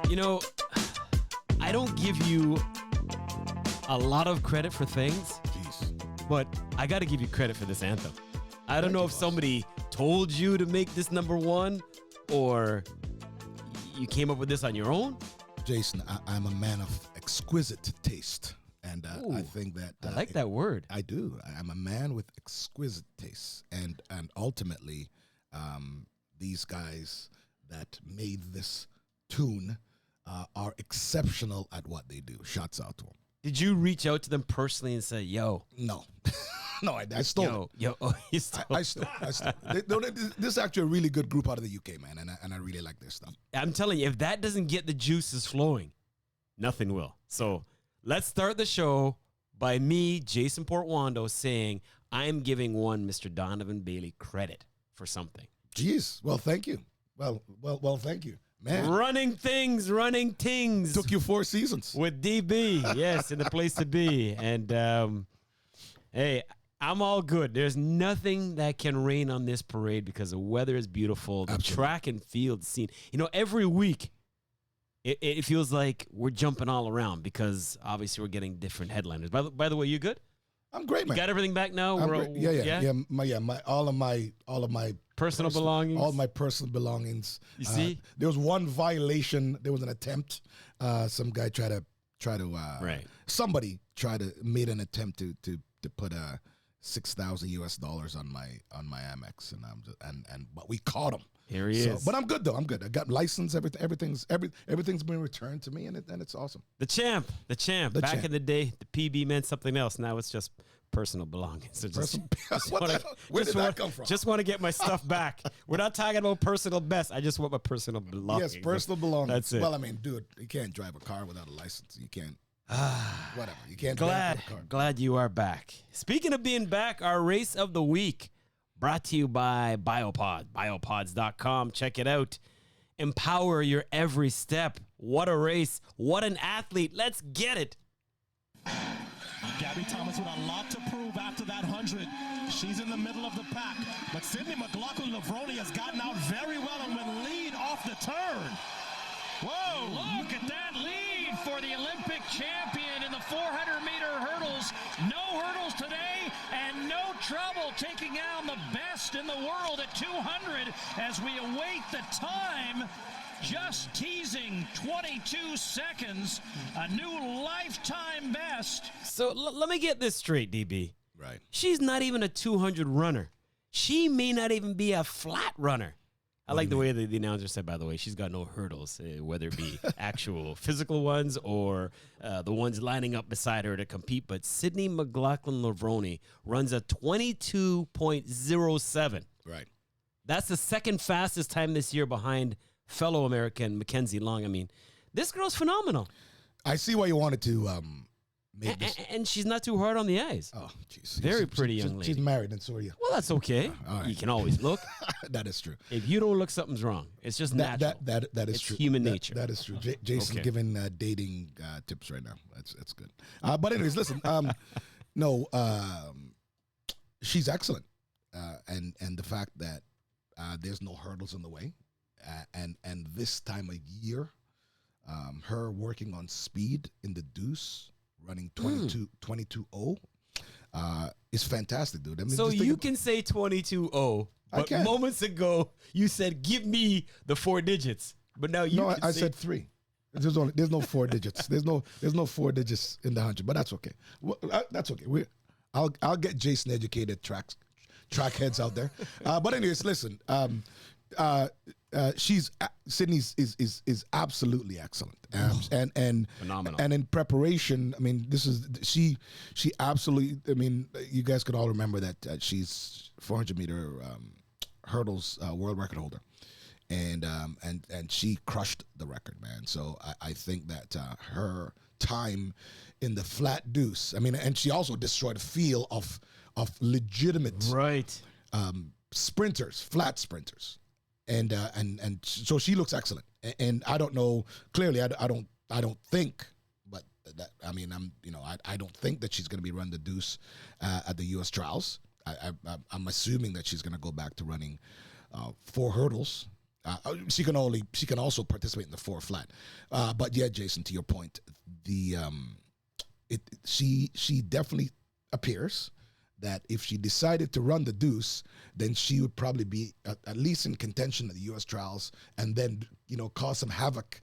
You know, I don't give you a lot of credit for things, but I got to give you credit for this anthem. I don't know if somebody told you to make this number one or you came up with this on your own. Jason, I'm a man of exquisite taste. And I think that... I like that word. I do. I'm a man with exquisite taste. And ultimately, these guys that made this tune are exceptional at what they do. Shouts out to them. Did you reach out to them personally and say, yo? No. No, I stole it. You stole I stole. This is actually a really good group out of the UK, man, and I really like their stuff. I'm telling you, if that doesn't get the juices flowing, nothing will. So let's start the show by me, Jason Portuondo, saying I'm giving one Mr. Donovan Bailey credit for something. Jeez. Well, thank you. Well, thank you. Man. Running things. Took you 4 seasons. With DB, yes, in the place to be. And, hey, I'm all good. There's nothing that can rain on this parade because the weather is beautiful. The track and field scene. You know, every week, it feels like we're jumping all around because obviously we're getting different headliners. By the way, you good? I'm great, man. You got everything back now? Yeah. All of my personal belongings. All my personal belongings. You see, there was one violation. There was an attempt. Some guy somebody made an attempt to put $6,000 on my Amex, but we caught him. Here he is. But I'm good though. I'm good. I got license. Everything's been returned to me, and it's awesome. The champ. Back in the day, the PB meant something else. Now it's just personal belongings. So where did that come from? Just want to get my stuff back. We're not talking about personal best. I just want my personal belongings. Yes, personal belongings. That's it. Well, I mean, dude, you can't drive a car without a license. You can't. Whatever. You can't drive a car. Glad you are back. Speaking of being back, our race of the week brought to you by Biopod. Biopods.com. Check it out. Empower your every step. What a race. What an athlete. Let's get it. Gabby Thomas with a lot to prove after that 100. She's in the middle of the pack. But Sydney McLaughlin-Levrone has gotten out very well and will lead off the turn. Whoa, look at that lead for the Olympic champion in the 400-meter hurdles. No hurdles today and no trouble taking down the best in the world at 200 as we await the time. Just teasing 22 seconds, a new lifetime best. So let me get this straight, DB. Right. She's not even a 200 runner. She may not even be a flat runner. I like the way the announcer said, by the way, she's got no hurdles, whether it be actual physical ones or the ones lining up beside her to compete. But Sydney McLaughlin-Levrone runs a 22.07. Right. That's the second fastest time this year behind fellow American Mackenzie Long. I mean, this girl's phenomenal. I see why you wanted to make this. And she's not too hard on the eyes. Oh, jeez. Very pretty young lady. She's married, and so are you. Well, that's okay. Right. You can always look. That is true. If you don't look, something's wrong. It's just natural. That is it's true. Human nature. That is true. Jason's giving dating tips right now. That's good. But anyways, listen. She's excellent, and the fact that there's no hurdles in the way, and this time of year, her working on speed in the deuce, running 22.0, is fantastic, dude. I mean, so you can say 22.0, but moments ago you said give me the 4 digits, but now you. No, I said 3. There's no 4 digits. There's no 4 digits in the 100, but that's okay. That's okay. I'll get Jason educated track heads out there. But anyways, listen. Sydney's is absolutely excellent, and phenomenal. And in preparation, I mean, she absolutely. I mean, you guys could all remember that she's 400-meter hurdles world record holder, and she crushed the record, man. So I think that her time in the flat deuce. I mean, and she also destroyed a field of legitimate sprinters, flat sprinters. And so she looks excellent, and I don't know. Clearly, I don't think, but I mean, I don't think that she's going to be run the deuce at the U.S. trials. I'm assuming that she's going to go back to running 4 hurdles. She can also participate in the 4 flat. But yeah, Jason, to your point, she definitely appears that if she decided to run the deuce, then she would probably be at least in contention at the U.S. trials, and then cause some havoc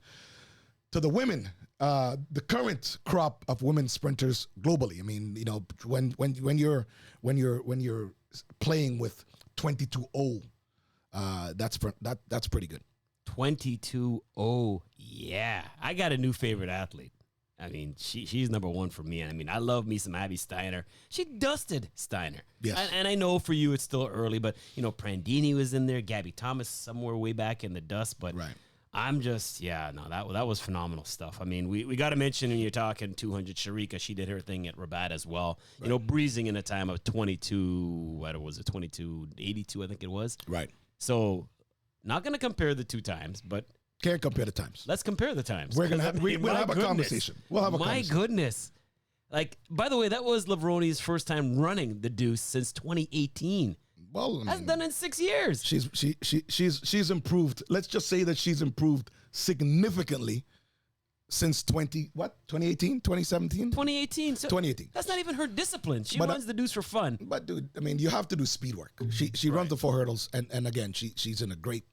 to the women, the current crop of women sprinters globally. I mean, when you're playing with 22-0, that's pretty good. 22-0, yeah. I got a new favorite athlete. I mean, she's number one for me. I mean, I love me some Abby Steiner. She dusted Steiner. Yes. And I know for you it's still early, but, Prandini was in there, Gabby Thomas somewhere way back in the dust. But right. I'm just, that was phenomenal stuff. I mean, we got to mention when you're talking 200, Sharika, she did her thing at Rabat as well. Right. Breezing in a time of 22.82, I think it was. Right. So, not going to compare the 2 times, but can't compare the times. Let's compare the times. We'll have a conversation. We'll have a conversation. My goodness. Like, by the way, that was Levrone's first time running the deuce since 2018. Well, hasn't done it in 6 years. She's improved. Let's just say that she's improved significantly since 2018, 2017? 2018. So 2018. That's not even her discipline. She runs the deuce for fun. But dude, I mean, you have to do speed work. She runs the 4 hurdles, and again, she's in a great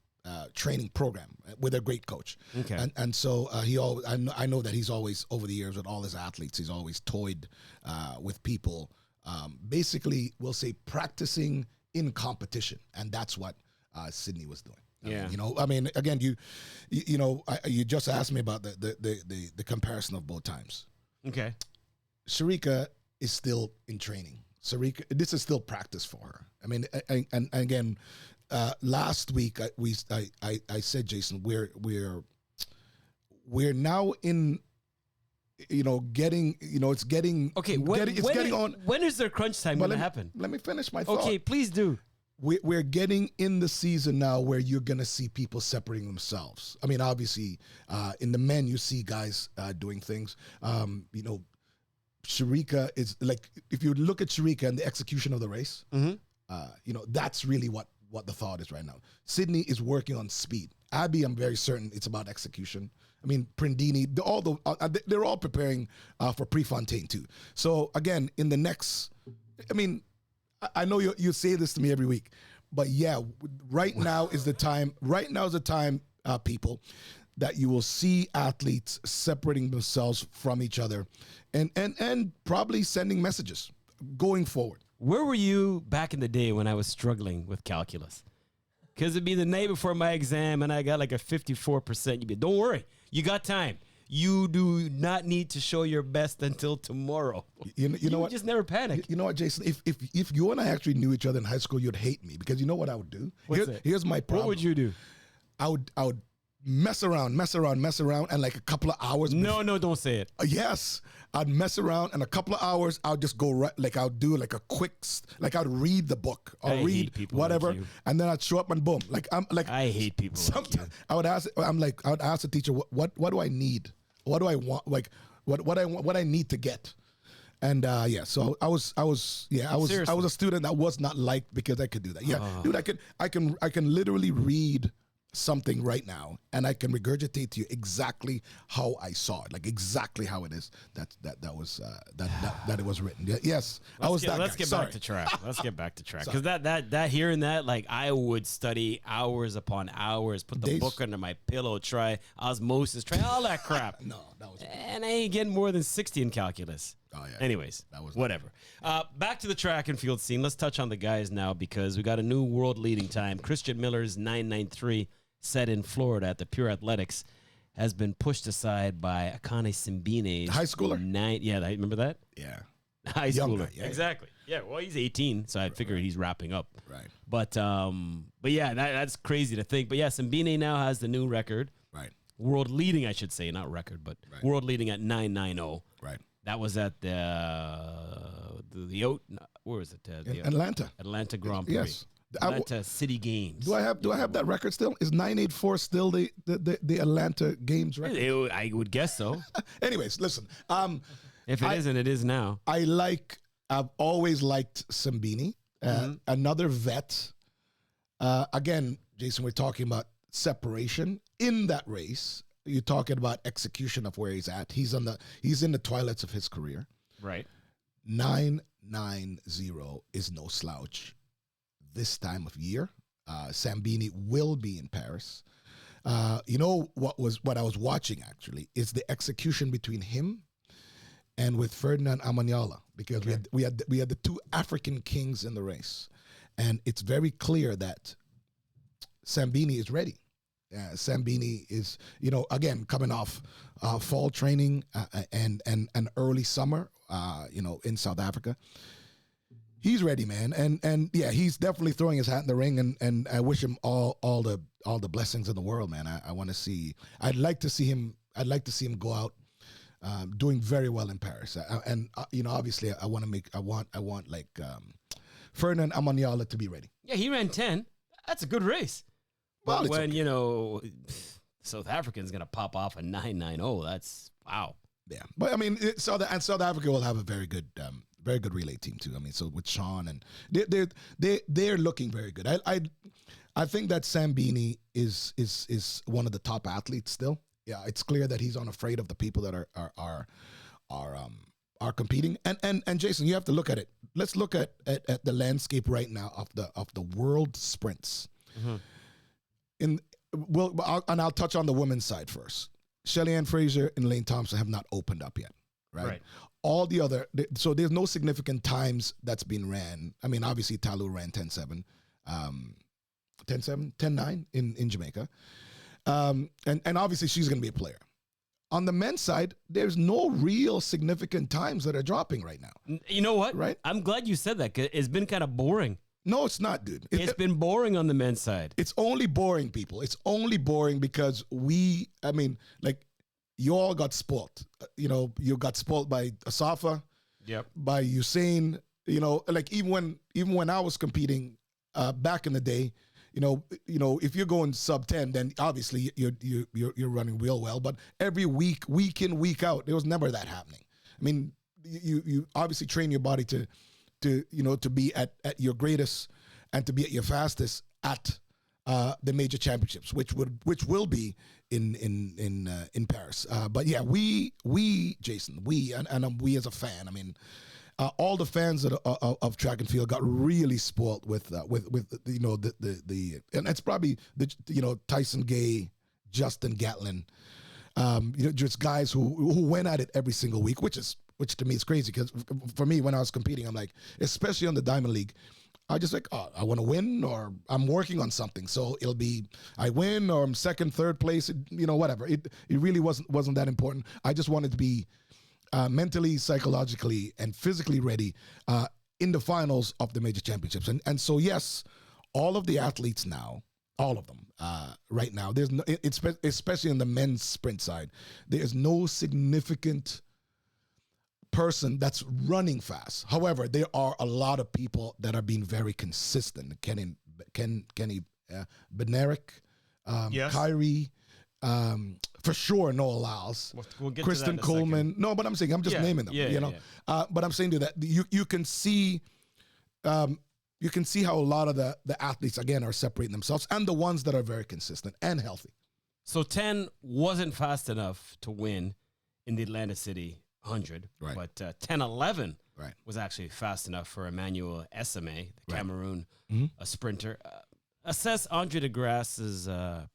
training program with a great coach. Okay. And so I know that he's always, over the years with all his athletes, he's always toyed with people, basically, we'll say practicing in competition. And that's what Sydney was doing. Yeah. I mean, again, you just asked me about the comparison of both times. Okay. Sharika is still in training. This is still practice for her. I mean, and again, last week I said, Jason, we're now in, getting, it's getting okay. Getting on. When is their crunch time going to happen? Let me finish my thought. Okay, please do. We're getting in the season now where you're going to see people separating themselves. I mean, obviously, in the men, you see guys doing things. Sharika is like, if you look at Sharika and the execution of the race, that's really what the thought is right now. Sydney is working on speed. Abby, I'm very certain it's about execution. I mean, Prandini, they're all preparing for Prefontaine too. So again, in the next, I mean, I know you say this to me every week, but yeah, right now is the time. Right now is the time, people, that you will see athletes separating themselves from each other, and probably sending messages going forward. Where were you back in the day when I was struggling with calculus? Because it'd be the night before my exam, and I got like a 54%. You'd be, don't worry, you got time. You do not need to show your best until tomorrow. You know what? Just never panic. You know what, Jason? If you and I actually knew each other in high school, you'd hate me, because you know what I would do? Here's my problem. What would you do? I would mess around, and like a couple of hours. No, don't say it. Yes, I'd mess around, and a couple of hours, I'll just go right. Like I'll do like a quick, like I'd read the book or read whatever, like and then I'd show up and boom. I hate people. Sometimes like you. I would ask the teacher, what do I need? What do I want? Like what I need to get. And so I was a student that was not liked because I could do that. Yeah, dude, I can literally read something right now, and I can regurgitate to you exactly how I saw it, like exactly how it is that it was written. Yes, Let's get back to track. Let's get back to track, because that hearing that, like, I would study hours upon hours, put the book under my pillow, try osmosis, try all that crap. No, that was. And I ain't getting more than 60 in calculus. Oh yeah. Anyways, that was whatever. Back to the track and field scene. Let's touch on the guys now, because we got a new world leading time. Christian Miller's 9:93. Set in Florida at the Pure Athletics has been pushed aside by Akani Simbine. High schooler? Remember that? Yeah. High schooler. Yeah, exactly. Yeah, well, he's 18, so I figured he's wrapping up. Right. But yeah, that's crazy to think. But yeah, Simbine now has the new record. Right. World leading, I should say, not record, but world leading at 9:90. Right. That was at the where was it? Atlanta. Atlanta Grand Prix. Yes. Atlanta City Games. Do I have that record still? Is 984 still the Atlanta Games record? I would guess so. Anyways, listen. If it isn't, it is now. I've always liked Simbine, another vet. Again, Jason, we're talking about separation in that race. You're talking about execution of where he's at. He's in the twilights of his career. Right. 990 is no slouch this time of year. Simbine will be in Paris. You know what I was watching actually is the execution between him and with Ferdinand Amanyala, because we had the two African kings in the race, and it's very clear that Simbine is ready. Simbine is, again, coming off fall training and early summer, in South Africa. He's ready, man, and yeah, he's definitely throwing his hat in the ring, and I wish him all the blessings in the world, man. I want to see. I'd like to see him go out doing very well in Paris, obviously I want like Ferdinand Amanyala to be ready. Yeah, he ran 10. That's a good race. But when South African's gonna pop off a 990, that's wow. Yeah, but I mean, South Africa will have a very good relay team too. I mean, so with Sean, and they're looking very good. I think that Simbine is one of the top athletes still. Yeah, it's clear that he's unafraid of the people that are competing. And Jason, you have to look at it. Let's look at the landscape right now of the world sprints. I'll touch on the women's side first. Shelly-Ann Fraser and Elaine Thompson have not opened up yet, right? All the other, so there's no significant times that's been ran. I mean, obviously Talu ran 10.7, 10.9 in Jamaica. And obviously she's going to be a player. On the men's side, there's no real significant times that are dropping right now. You know what? Right? I'm glad you said that, 'cause it's been kind of boring. No, it's not, dude. It's been boring on the men's side. It's only boring, people. It's only boring because you all got spoiled. You got spoiled by Asafa, by Usain. Even when I was competing back in the day, if you're going sub 10, then obviously you're running real well. But every week in, week out, there was never that happening. I mean, you obviously train your body to be at your greatest and to be at your fastest at the major championships, which will be in Paris. But yeah, we Jason, we as a fan, I mean, all the fans of track and field got really spoiled with the and it's probably the Tyson Gay, Justin Gatlin, just guys who went at it every single week, which to me is crazy, because for me, when I was competing, I'm like, especially on the Diamond League, I just like, I want to win, or I'm working on something, so it'll be I win or I'm second, third place, whatever. It really wasn't that important. I just wanted to be mentally, psychologically, and physically ready in the finals of the major championships. And so yes, all of the athletes now, all of them right now, there's no, especially on the men's sprint side, there is no significant person that's running fast. However, there are a lot of people that are being very consistent. Kenny Bednarek, Kyrie, for sure Noah Lyles, we'll get Kristen to that in a Coleman. second. No, but I'm saying, I'm just naming them. But I'm saying that you can see how a lot of the athletes again are separating themselves, and the ones that are very consistent and healthy. So 10 wasn't fast enough to win in the Atlanta City 100, right. But 10:11 right. was actually fast enough for Emmanuel Esame, the Cameroon a sprinter. Assess Andre de Grasse's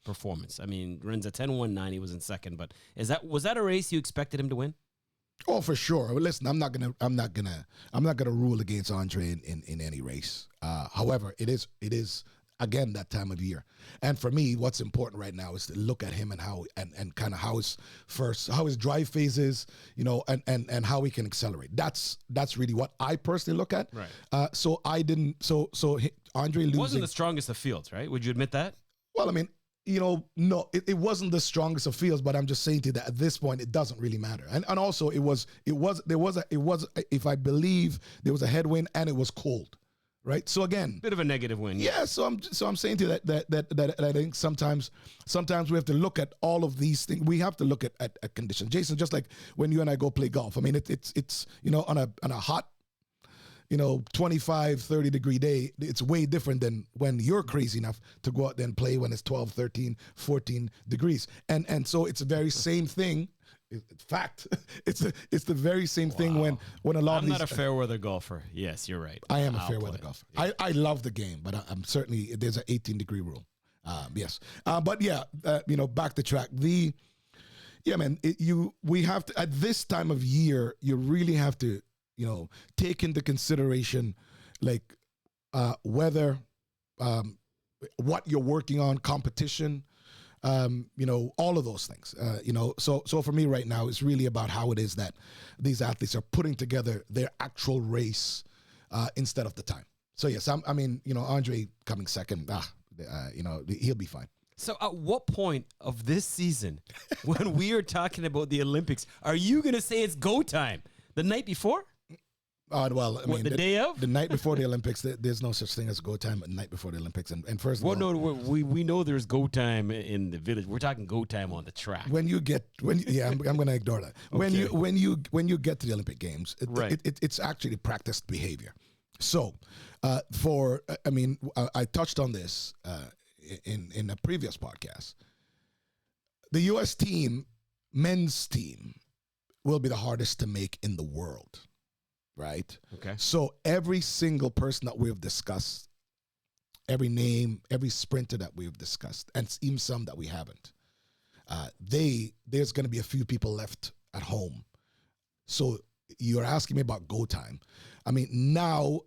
performance. I mean, runs a 10:19. He was in second, but was that a race you expected him to win? Oh, for sure. Listen, I'm not gonna rule against Andre in any race. However, it is again that time of year, and for me, what's important right now is to look at him and how and kind of how his drive phase is, and how he can accelerate. That's really what I personally look at. Right. So Andre losing wasn't the strongest of fields, right? Would you admit that? Well, I mean, no, it wasn't the strongest of fields, but I'm just saying to you that at this point it doesn't really matter. And also if I believe there was a headwind and it was cold, right? So again, Bit of a negative win. yeah. So I'm saying to you that I think sometimes we have to look at all of these things. We have to look at conditions. Jason, just like when you and I go play golf. I mean, it's on a hot 25, 30 degree day, it's way different than when you're crazy enough to go out there and play when it's 12, 13, 14 degrees. And so it's the very same thing. Fact, it's the very same thing when a lot of these. I'm not a fair weather golfer. Yes, you're right. I am a fair weather golfer. Yeah. I love the game, but I'm certainly, there's an 18 degree rule. Yes. But yeah, back to track. We have to, at this time of year, you really have to, take into consideration like weather, what you're working on, competition, all of those things. So for me right now, it's really about how it is that these athletes are putting together their actual race instead of the time. So yes, Andre coming second, he'll be fine. So at what point of this season, when we are talking about the Olympics, are you going to say it's go time? The night before? Well, the day of? The night before the Olympics, there's no such thing as go time at night before the Olympics. And first of all, no, we know there's go time in the village. We're talking go time on the track. I'm going to ignore that. Okay. When you get to the Olympic Games, it's actually practiced behavior. So, I touched on this in a previous podcast. The U.S. team, men's team, will be the hardest to make in the world. Right? Okay. So every single person that we've discussed, every name, every sprinter that we've discussed, and even some that we haven't, there's going to be a few people left at home. So you're asking me about go time. I mean, now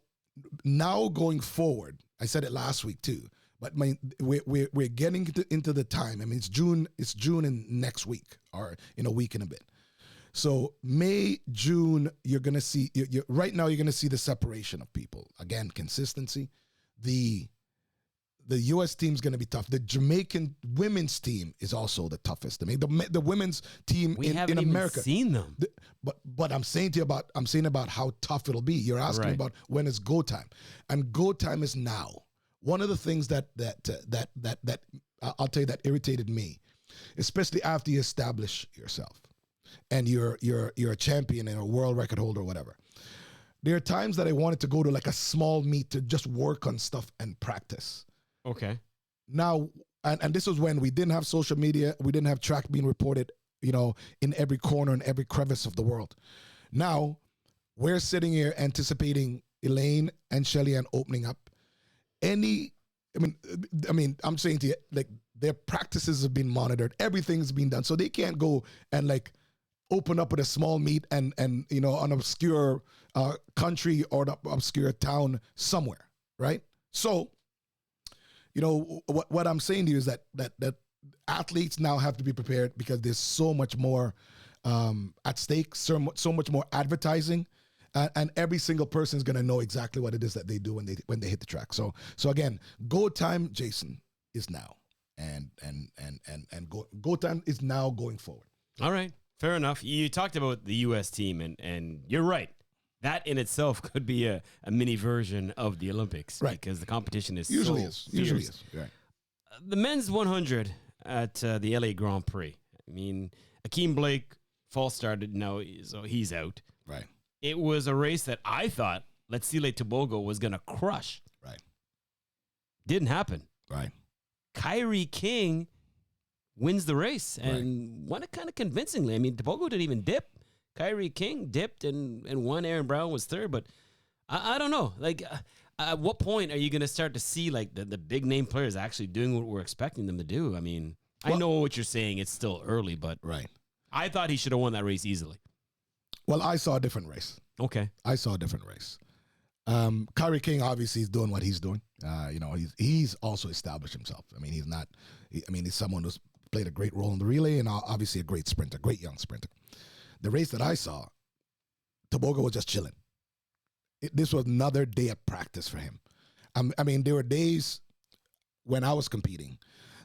going forward, I said it last week too, but we're getting into the time. I mean, it's June in next week or in a week and a bit. So May, June, you're going to see, right now you're going to see the separation of people. Again, consistency. The U.S. team's going to be tough. The Jamaican women's team is also the toughest. I mean, the women's team in America. Seen them. But I'm saying to you about how tough it'll be. You're asking about when is go time. And go time is now. One of the things that I'll tell you that irritated me, especially after you establish yourself. And you're a champion and a world record holder or whatever. There are times that I wanted to go to like a small meet to just work on stuff and practice. Okay. Now, and this was when we didn't have social media. We didn't have track being reported, in every corner and every crevice of the world. Now, we're sitting here anticipating Elaine and Shelly Ann opening up. I'm saying to you, like, their practices have been monitored. Everything's been done. So they can't go and like open up with a small meet and an obscure country or an obscure town somewhere, right? So, what I'm saying to you is that athletes now have to be prepared because there's so much more at stake, so much more advertising, and every single person is going to know exactly what it is that they do when they hit the track. So again, go time, Jason, is now, and go time is now going forward. All right. Fair enough. You talked about the U.S. team, and you're right. That in itself could be a mini version of the Olympics, right? Because the competition is usually fierce. is. Right. The men's 100 at the LA Grand Prix. I mean, Akeem Blake false started. Now he's out. Right. It was a race that I thought Letsile Tebogo was going to crush. Right. Didn't happen. Right. Kyrie King wins the race and won it kind of convincingly. I mean, Tebogo didn't even dip. Kyrie King dipped and won. Aaron Brown was third, but I don't know. Like, at what point are you going to start to see like the big name players actually doing what we're expecting them to do? I mean, I know what you're saying. It's still early, but I thought he should have won that race easily. Well, I saw a different race. Okay. I saw a different race. Kyrie King obviously is doing what he's doing. He's also established himself. I mean, he's someone who's played a great role in the relay and obviously a great sprinter, great young sprinter. The race that I saw, Tebogo was just chilling. This was another day of practice for him. I mean, there were days when I was competing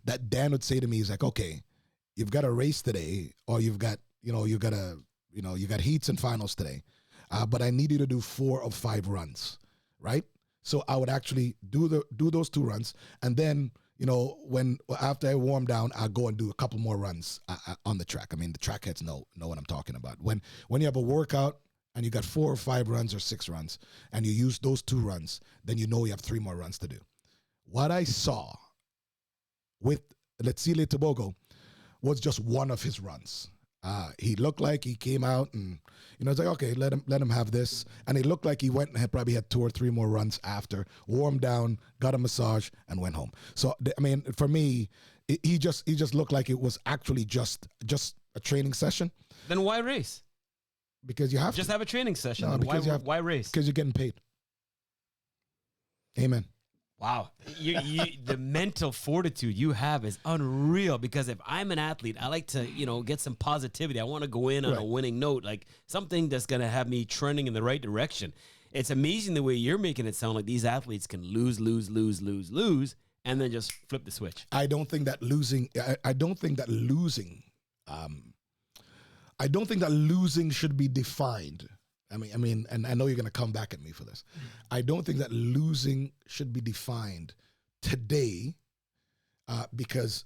that Dan would say to me, he's like, okay, you've got a race today, or you got heats and finals today, but I need you to do 4 of 5 runs, right? So I would actually do those 2 runs, and then after I warm down, I'll go and do a couple more runs on the track. I mean, the track heads know what I'm talking about. When you have a workout and you got 4 or 5 runs or 6 runs, and you use those 2 runs, then you have 3 more runs to do. What I saw with Letsile Tebogo was just one of his runs. He looked like he came out and, it's like, okay, let him have this. And it looked like he went and probably had 2 or 3 more runs after, warmed down, got a massage, and went home. So, I mean, for me, he just looked like it was actually just a training session. Then why race? Because you have just to. have a training session. No, because why race? Because you're getting paid. Amen. Wow. The mental fortitude you have is unreal, because if I'm an athlete, I like to, get some positivity. I want to go in on a winning note, like something that's going to have me trending in the right direction. It's amazing the way you're making it sound like these athletes can lose, and then just flip the switch. I don't think that losing should be defined. I mean, and I know you're going to come back at me for this. I don't think that losing should be defined today, because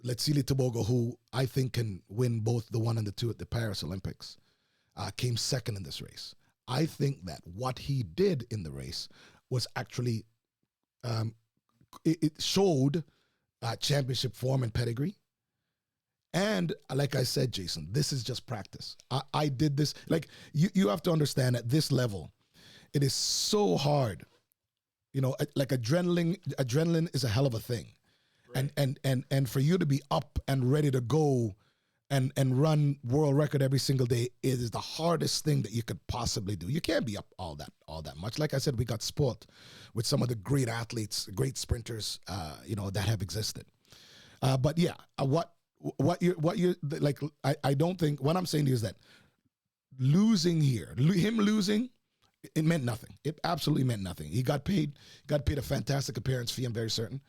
Letsile Tebogo, who I think can win both the 1 and the 2 at the Paris Olympics, came second in this race. I think that what he did in the race was actually, it showed championship form and pedigree. And like I said, Jason, this is just practice. I did this. Like, you have to understand at this level, it is so hard. Like adrenaline is a hell of a thing. Right. And for you to be up and ready to go and run world record every single day, it is the hardest thing that you could possibly do. You can't be up all that much. Like I said, we got spoiled with some of the great athletes, great sprinters, that have existed. But yeah, what you like, I don't think, what I'm saying is that him losing, it meant nothing. It absolutely meant nothing. He got paid a fantastic appearance fee, I'm very certain.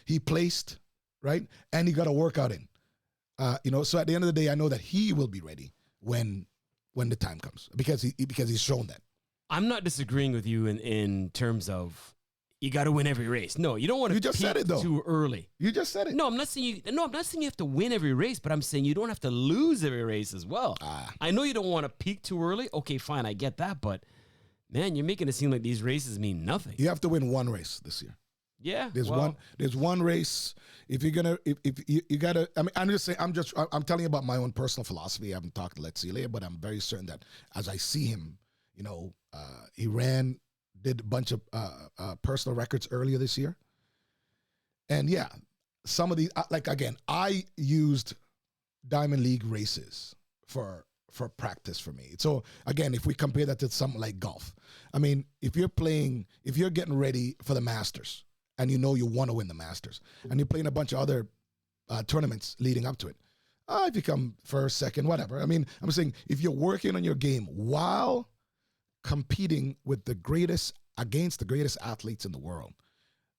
He placed, right? And he got a workout in. So at the end of the day, I know that he will be ready when the time comes, because he's shown that. I'm not disagreeing with you in terms of you got to win every race. No, you don't want to. You just said it though. Too early. You just said it. No, I'm not saying you have to win every race, but I'm saying you don't have to lose every race as well. I know you don't want to peak too early. Okay, fine, I get that, but man, you're making it seem like these races mean nothing. You have to win 1 race this year. Yeah, there's one race. If you're gonna, if you gotta, I mean, I'm just saying, I'm telling you about my own personal philosophy. I haven't talked to Letsile, but I'm very certain that as I see him, he did a bunch of personal records earlier this year. And yeah, some of these, like, again, I used Diamond League races for practice for me. So again, if we compare that to something like golf, I mean, if you're getting ready for the Masters and you want to win the Masters and you're playing a bunch of other tournaments leading up to it, if you come first, second, whatever. I mean, I'm saying if you're working on your game while competing with against the greatest athletes in the world,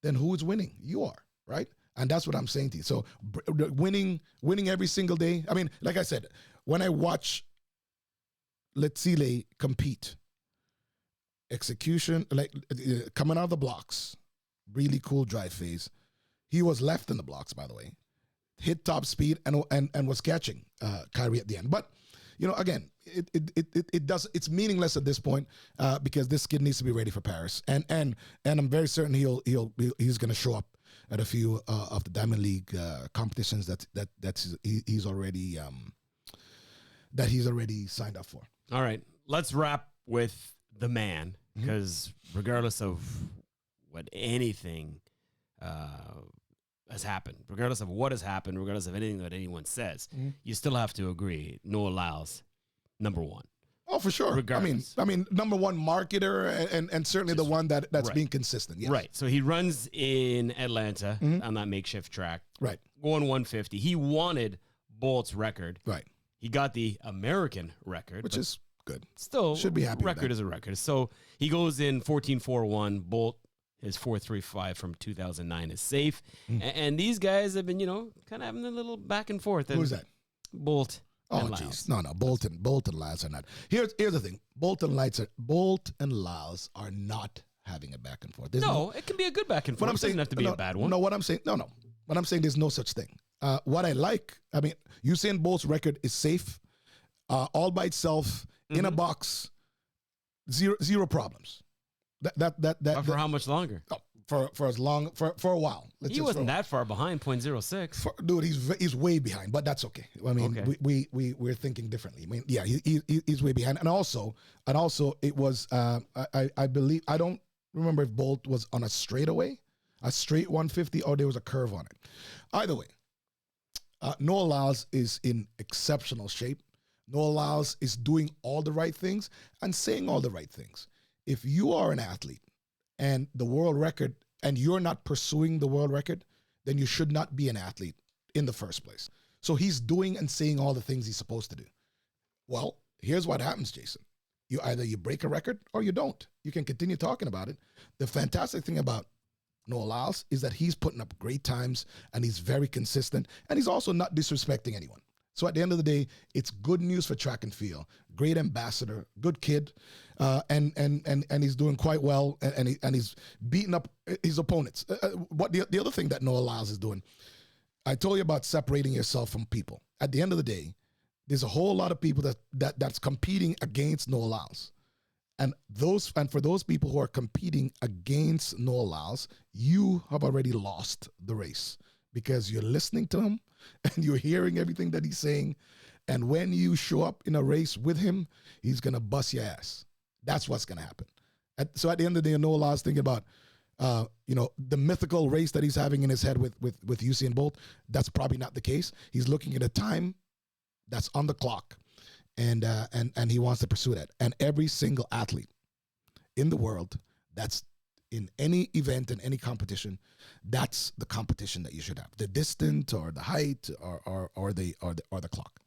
then who's winning? You are, right? And that's what I'm saying to you. So winning every single day. I mean, like I said, when I watch Letsile compete, execution, like coming out of the blocks, really cool drive phase. He was left in the blocks, by the way, hit top speed and was catching Kyrie at the end. But again, it's meaningless at this point because this kid needs to be ready for Paris, and I'm very certain he's going to show up at a few of the Diamond League competitions that he's already signed up for. All right, let's wrap with the man, because regardless of what anything has happened, regardless of what has happened, regardless of anything that anyone says, you still have to agree Noah Lyles, number one. Oh, for sure. Regardless. I mean, number one marketer and certainly the one that's being consistent. Yes. Right. So he runs in Atlanta on that makeshift track. Right. Going 150. He wanted Bolt's record. Right. He got the American record, which is good. Still, should be happy. Record is a record. So he goes in 14.41. Bolt, his 4.35 from 2009 is safe. And these guys have been, kind of having a little back and forth. Who's that? Bolt. Oh, jeez. No. Bolt and Lyles are not. Here's the thing. Bolt and Lyles are not having a back and forth. It can be a good back and forth. It doesn't have to be a bad one. No, what I'm saying, no. What I'm saying, there's no such thing. What I like, Usain Bolt's record is safe, all by itself, in a box, zero problems. But for how much longer? For as long for a while. He wasn't that far behind, 0.06. Dude, he's way behind, but that's okay. I mean, okay. we're thinking differently. I mean, yeah, he's way behind, and also it was I believe, I don't remember if Bolt was on a straight 150, or there was a curve on it. Either way, Noah Lyles is in exceptional shape. Noah Lyles is doing all the right things and saying all the right things. If you are an athlete and the world record, and you're not pursuing the world record, then you should not be an athlete in the first place. So he's doing and saying all the things he's supposed to do. Well, here's what happens, Jason. You break a record or you don't. You can continue talking about it. The fantastic thing about Noah Lyles is that he's putting up great times, and he's very consistent, and he's also not disrespecting anyone. So at the end of the day, it's good news for track and field. Great ambassador, good kid, and he's doing quite well, and he's beating up his opponents. What the other thing that Noah Lyles is doing, I told you about separating yourself from people. At the end of the day, there's a whole lot of people that's competing against Noah Lyles, and for those people who are competing against Noah Lyles, you have already lost the race, because you're listening to him and you're hearing everything that he's saying. And when you show up in a race with him, he's going to bust your ass. That's what's going to happen. So at the end of the day, Noah Lyles thinking about, the mythical race that he's having in his head with Usain Bolt. That's probably not the case. He's looking at a time that's on the clock, and he wants to pursue that. And every single athlete in the world that's in any event, in any competition, that's the competition that you should have: the distance, or the height, or the clock.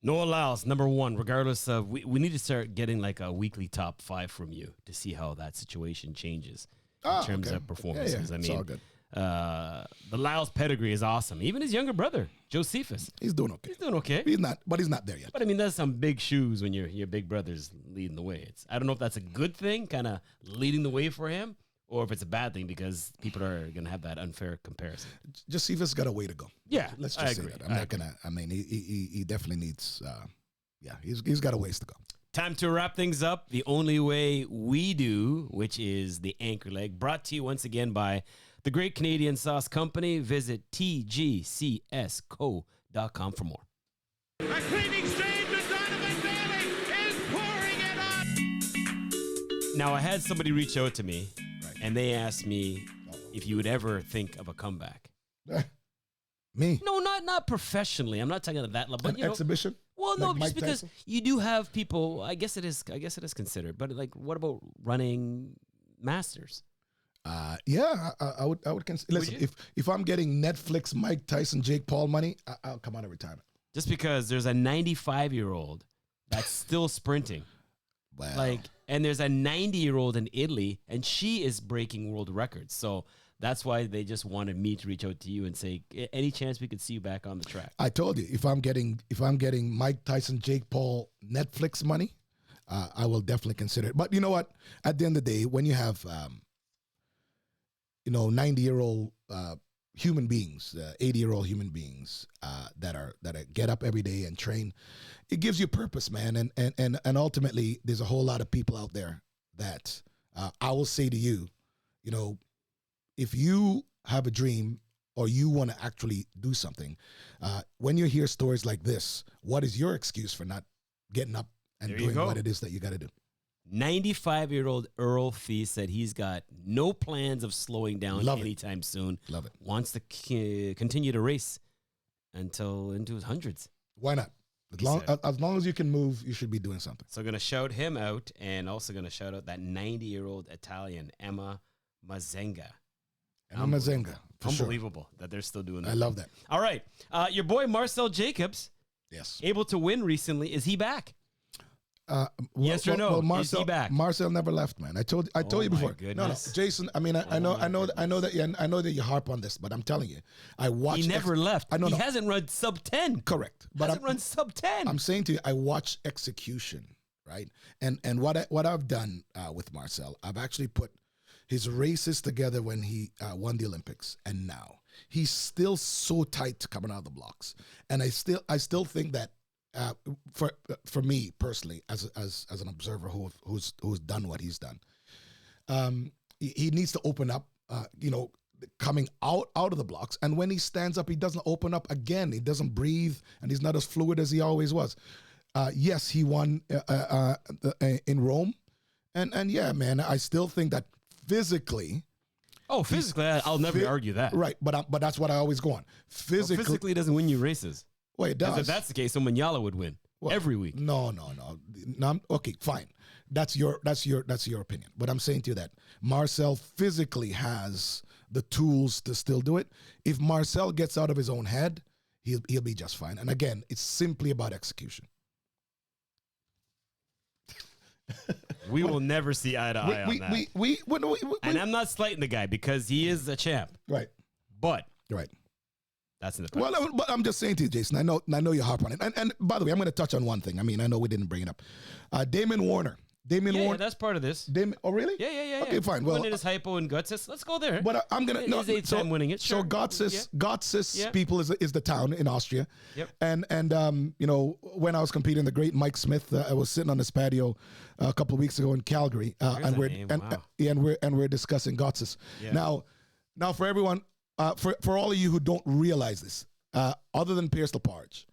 Noah Lyles, number one, regardless of, we need to start getting like a weekly top 5 from you to see how that situation changes in terms of performances. Yeah, I it's mean, all good. The Lyles pedigree is awesome. Even his younger brother, Josephus, He's doing okay. He's not there yet. But I mean, that's some big shoes when your big brother's leading the way. I don't know if that's a good thing, kind of leading the way for him, or if it's a bad thing because people are going to have that unfair comparison. Josephus got a way to go. Yeah, let's just say that. I'm not gonna. I mean, he definitely needs. He's got a ways to go. Time to wrap things up the only way we do, which is the anchor leg, brought to you once again by the Great Canadian Sauce Company. Visit tgcsco.com for more. A cleaning stream to Donovan Bailey is pouring it on. Now, I had somebody reach out to me, and they asked me if you would ever think of a comeback. Me? No, not professionally. I'm not talking at that level. But exhibition? Well, no, like just Mike because Tyson? you do have people. I guess it is considered. But like, what about running Masters? I would consider. Listen, you? if I'm getting Netflix, Mike Tyson, Jake Paul money, I'll come out of retirement. Just because there's a 95-year-old that's still sprinting. Wow. And there's a 90-year-old in Italy, and she is breaking world records. So that's why they just wanted me to reach out to you and say, any chance we could see you back on the track? I told you, if I'm getting Mike Tyson, Jake Paul Netflix money, I will definitely consider it. But you know what? At the end of the day, when you have 90-year-old human beings, 80-year-old human beings that get up every day and train, it gives you purpose, man. And ultimately, there's a whole lot of people out there that I will say to you, if you have a dream or you want to actually do something, when you hear stories like this, what is your excuse for not getting up and doing what it is that you got to do? 95-year-old Earl Fee said he's got no plans of slowing down anytime soon. Love it. Wants to continue to race until into his hundreds. Why not? As long as you can move, you should be doing something. So going to shout him out, and also going to shout out that 90-year-old Italian, Emma Mazenga. Emma Mazenga. Unbelievable that they're still doing that. I love that. All right. Your boy Marcel Jacobs, yes, able to win recently. Is he back? Yes or no? Well, Marcel, is he back? Marcel never left, man. I told you before. Goodness. No, Jason. I mean, I know that you harp on this, but I'm telling you, I watched. He never left. He hasn't run sub 10. Correct, but hasn't run sub 10. I'm saying to you, I watched execution, right? And what I've done with Marcel, I've actually put his races together when he won the Olympics and now. He's still so tight coming out of the blocks, and I still think that for me personally, as an observer who's done what he's done, he needs to open up. Coming out of the blocks, and when he stands up, he doesn't open up again. He doesn't breathe, and he's not as fluid as he always was. Yes, he won in Rome, and yeah, man, I still think that physically. Oh, physically, I'll never argue that. Right, but that's what I always go on. Physically doesn't win you races. Well, it does. If that's the case, then Manyala would win every week. No. Okay, fine. That's your opinion. But I'm saying to you that Marcel physically has the tools to still do it. If Marcel gets out of his own head, he'll be just fine. And again, it's simply about execution. We will never see eye to eye on that. And I'm not slighting the guy because he is a champ. Right. But right. That's in the past. Well, but I'm just saying to you, Jason, I know you harp on it. And by the way, I'm going to touch on one thing. I mean, I know we didn't bring it up. Damian Warner. Yeah, that's part of this. Oh, really? Yeah. Okay, fine. Well, winning his hypo and guts. Let's go there. But I'm gonna his eighth time winning it. Sure. So Gotzis people is the town in Austria. Yep. And when I was competing, the great Mike Smith, I was sitting on his patio a couple of weeks ago in Calgary, and we're discussing Gotzis. Yeah. Now for everyone, for all of you who don't realize this, other than Pierce Laparge,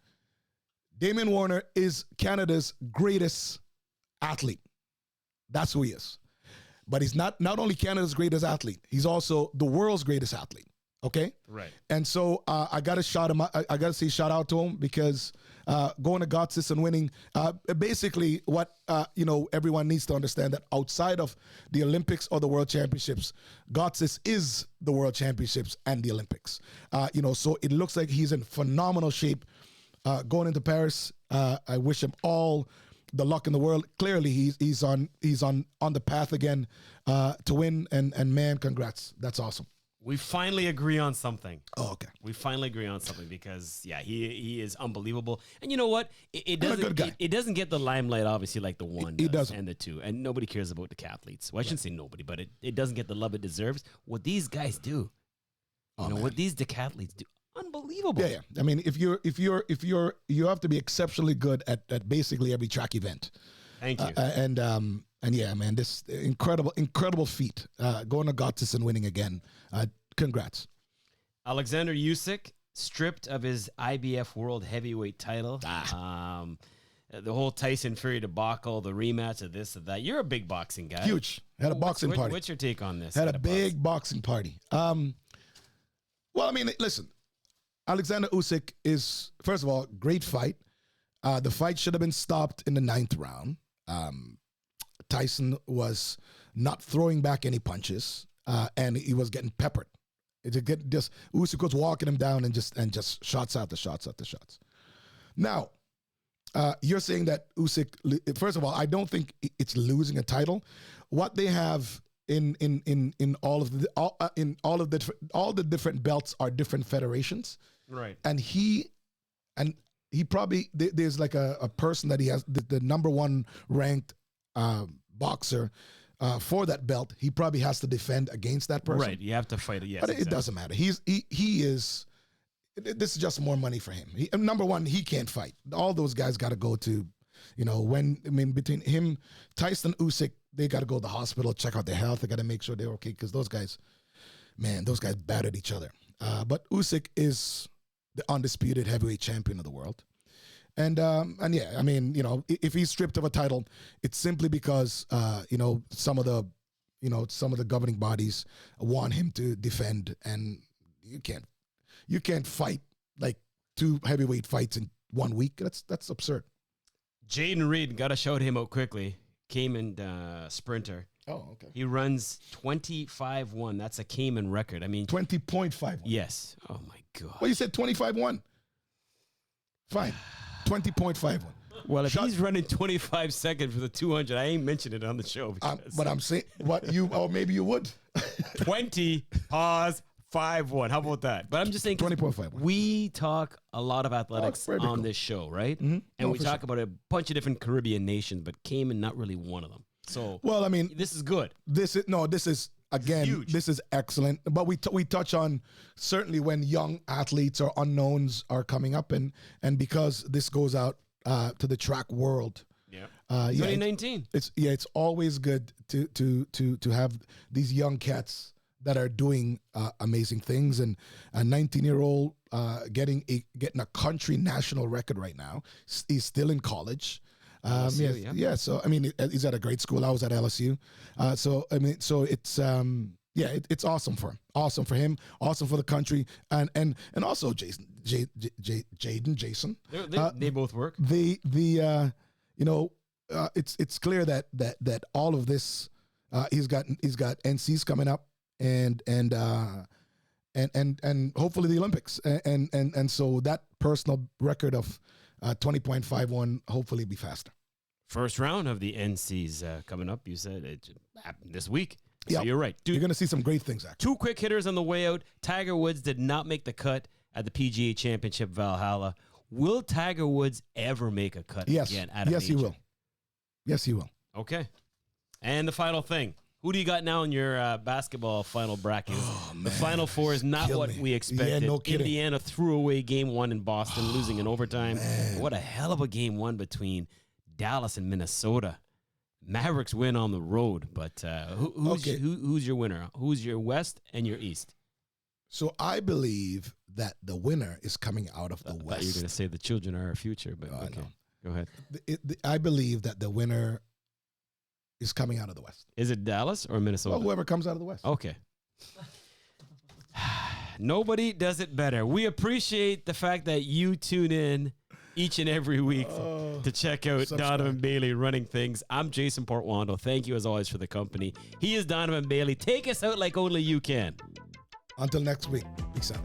Damian Warner is Canada's greatest athlete. That's who he is. But he's not only Canada's greatest athlete, he's also the world's greatest athlete. Okay? Right. And so I got to shout him. I got to say shout out to him because going to Gotzis and winning, basically what everyone needs to understand that outside of the Olympics or the World Championships, Gotzis is the World Championships and the Olympics. So it looks like he's in phenomenal shape going into Paris. I wish him all the luck in the world. Clearly, he's on the path again to win. And man, congrats. That's awesome. We finally agree on something. Oh, okay. We finally agree on something because he is unbelievable. And you know what? It doesn't get the limelight obviously like the one does and the two. And nobody cares about decathletes. Well, I shouldn't say nobody, but it doesn't get the love it deserves. What these guys do, what these decathletes do. Unbelievable. Yeah. I mean, if you have to be exceptionally good at basically every track event. Thank you. And yeah, man, this incredible feat. Going to Gotzis and winning again. Congrats. Alexander Usyk stripped of his IBF World Heavyweight title. The whole Tyson Fury debacle, the rematch of this, of that. You're a big boxing guy. Huge. Had a boxing party. What's your take on this? Had a big boxing party. Well, I mean, listen. Alexander Usyk is, first of all, great fight. The fight should have been stopped in the 9th round. Tyson was not throwing back any punches, and he was getting peppered. Usyk was walking him down and just shots after shots. Now, you're saying that Usyk. First of all, I don't think it's losing a title. What they have in all the different belts are different federations. Right. And he probably, there's like a person that he has, the number one ranked boxer for that belt. He probably has to defend against that person. Right. You have to fight it. Yes. But it doesn't matter. He is, this is just more money for him. Number one, he can't fight. All those guys got to go to, between him, Tyson, Usyk, they got to go to the hospital, check out their health. They got to make sure they're okay because those guys battered each other. But Usyk is the undisputed heavyweight champion of the world. And yeah, I mean, if he's stripped of a title, it's simply because, some of the governing bodies want him to defend, and you can't fight like 2 heavyweight fights in 1 week. That's absurd. Jaden Reed, got to shout him out quickly. Cayman sprinter. Oh, okay. He runs 25-1. That's a Cayman record. I mean, 20.51. Yes. Oh my God. Well, you said 25-1. Fine. 20.51. Well, if he's running 25 seconds for the 200, I ain't mentioning it on the show. But I'm saying maybe you would. 20, pause, 20.51. How about that? But I'm just saying, 20.51. we talk a lot of athletics very on cool. this show, right? Mhm. And No, we for talk about a bunch of different Caribbean nations, but Cayman not really one of them. So, Well, I mean, this is good. this is again, huge. this is excellent. But we touch on certainly when young athletes or unknowns are coming up, and because this goes out to the track world. Yeah. 2019. It's always good to have these young cats that are doing amazing things, and a 19-year-old getting a country national record right now. He's still in college. LSU, yeah. So I mean, he's at a great school. I was at LSU. So I mean, so it's it's awesome for him. Awesome for him. Awesome for the country, and also Jason. They both work. It's clear that all of this, he's got NCs coming up, and hopefully the Olympics, and so that personal record of 20.51 hopefully be faster. First round of the NCs coming up. You said it happened this week. So Yep. you're right. Dude, You're going to see some great things, actually. 2 quick hitters on the way out. Tiger Woods did not make the cut at the PGA Championship Valhalla. Will Tiger Woods ever make a cut Yes. again at a Yes, he major? will. Yes, he will. Okay. And the final thing. Who do you got now in your basketball final bracket? The Final Four is not Kill what me. we expected. Yeah, no kidding. Indiana threw away game 1 in Boston, losing in overtime. What a hell of a game 1 between Dallas and Minnesota. Mavericks win on the road, but who's your winner? Who's your West and your East? So I believe that the winner is coming out of the I thought West. you were going to say the children are our future, but okay. no. Go ahead. I believe that the winner is coming out of the West. Is it Dallas or Minnesota? Well, whoever comes out of the West. Okay. Nobody does it better. We appreciate the fact that you tune in each and every week to check out subscribe. Donovan Bailey Running Things. I'm Jason Portuondo. Thank you as always for the company. He is Donovan Bailey. Take us out like only you can. Until next week. Peace out.